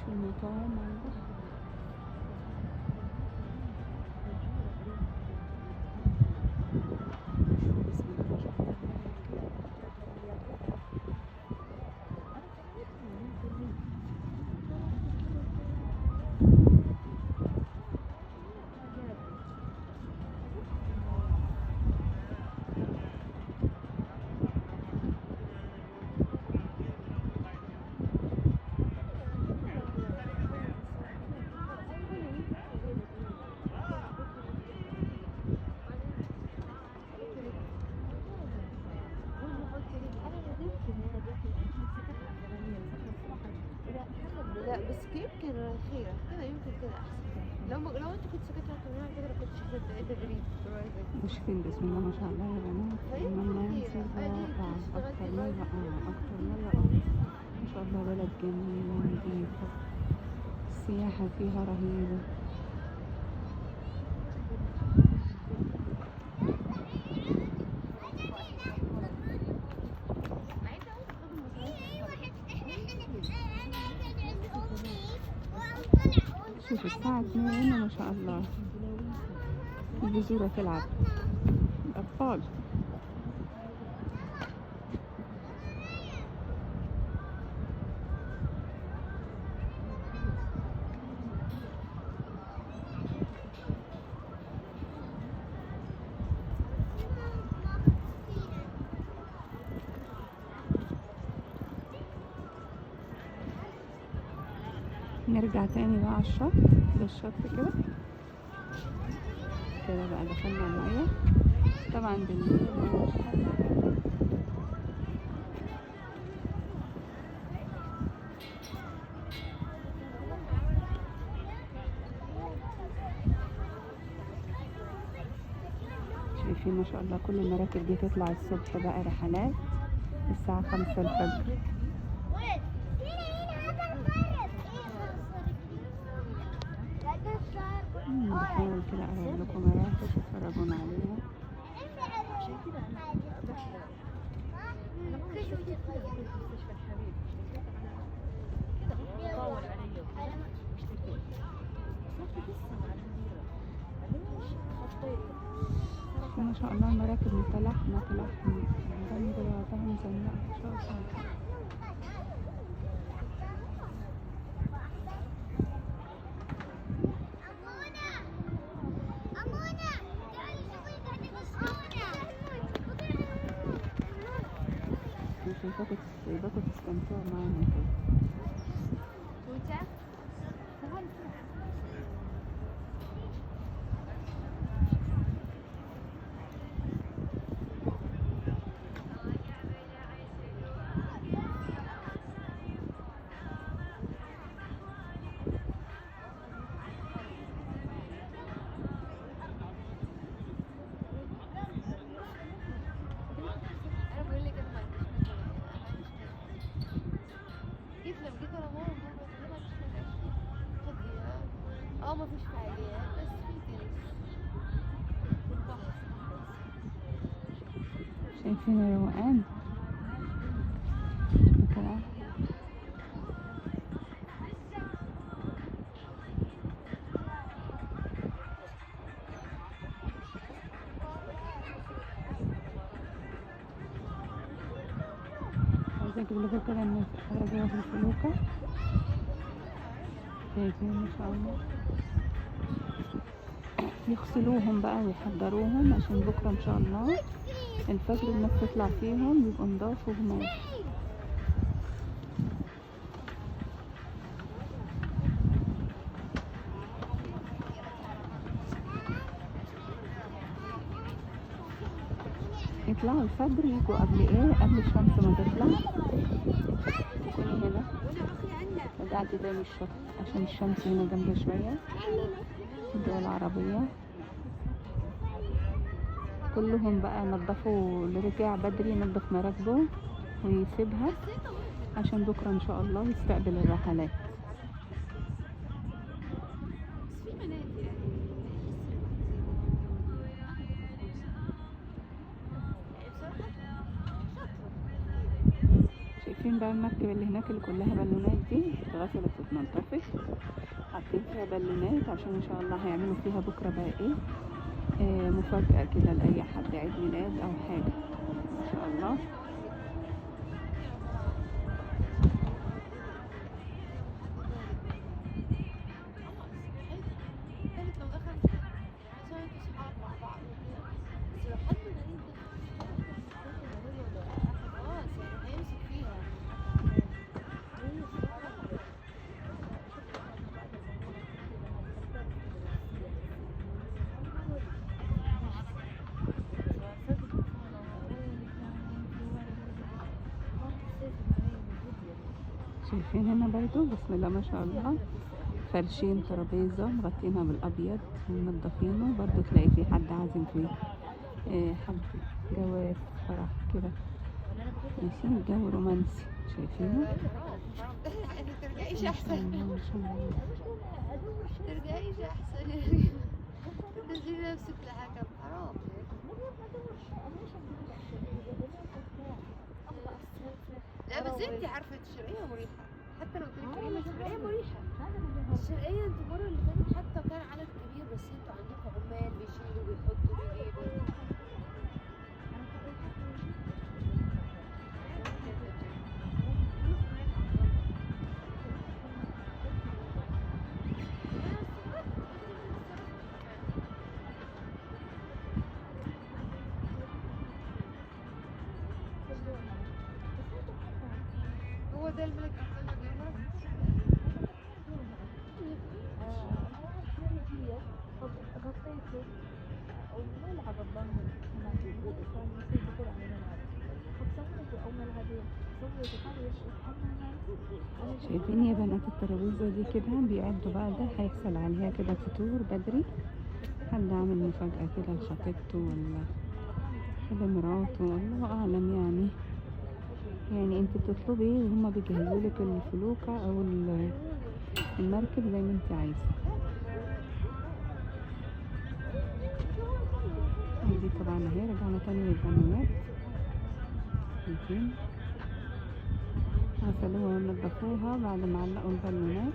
في مطاعم على البحر. بسم الله ما شاء الله لا بس يمكن خيرة كذا، يمكن كذا أحسن. لو أنت كنت سكتت أكتر من كذا كنت شفت تدريب. مشفين. بسم الله ما شاء الله يا بنات. لما ينزل رائع أكتر مرة أكتر مرة ما شاء الله. بلد جميلة نظيفة، السياحة فيها رهيبة. شوف الساعة 2 ما شاء الله الجزيرة تلعب الأطفال. نرجع تاني بقى على الشط، للشط كده كده بقى. دخلنا المية طبعا بالليل مش حلو. شايفين ما شاء الله كل المراكب دي تطلع الصبح بقى رحلات الساعة 5 الفجر. بحاول كده اقرب لكم مراكب تتفرجون عليها. ما شاء الله المراكب متلاحمة جنب بعضها مزنقة ما شاء الله. شايفاكم تستمتعوا معانا كده. ما فيش فعاليات بس في تنس. شايفين الروقان كده. عايزة اجيب لكم كده الناس خرجوا في الفلوكة. شايفين ما شاء الله يغسلوهم بقى ويحضروهم عشان بكرة ان شاء الله الفجر الناس تطلع فيهم يبقوا نضاف وجمال. يطلعوا الفجر يجوا قبل قبل الشمس ما تطلع. تكوني هنا رجعت تاني الشط عشان الشمس هنا جنب شوية. الدول العربية كلهم بقى نظفوا، اللي رجع بدري ينظف مراكبه ويسيبها عشان بكرة ان شاء الله يستقبل الرحلات. شايفين شايفين بقى المركب اللي هناك اللي كلها بالونات دي اتغسلت واتنضفت، حاطين فيها بالونات عشان ان شاء الله هيعملوا فيها بكره بقى ايه، مفاجأة كده لأي حد عيد ميلاد أو حاجة إن شاء الله. كانت لو دخل مش عشان انتوا صحاب مع بعض وكده، بس لو حد غريب دخل خلاص يعني هيمسك فيها. شايفين هنا برضو بسم الله ما شاء الله فرشين ترابيزة مغطينها بالأبيض ومنضفينه، برضو تلاقي في حد عازم فيه حفل جواز فرح كده، ماشي الجو رومانسي شايفينه. ترجعيش احسن، ترجعيش احسن تنزلي نفسك لحكم حرام. لا بس انتي عارفة الشرقية مريحة، حتى لو كانت كريمة الشرقية مريحة. الشرقية انتوا المرة اللي فاتت حتى كان عدد كبير بس انتوا عندكم عمال بيشيلوا بيحطوا بيجيبوا. هو ده الملك عبد الله جمرة. شايفين يا بنات الترابيزة دي كده بيعدوا بقى، ده هيحصل عليها كده فطور بدري، حد عامل مفاجأة كده لخطيبته ولا لمراته والله أعلم يعني انت بتطلبي ايه وهما بيجهزوا لك الفلوكة او المركب زي ما انت عايزة. دي طبعا اهي رجعنا تاني للبنات، شايفين غسلوها ونضفوها بعد ما علقوا البالونات.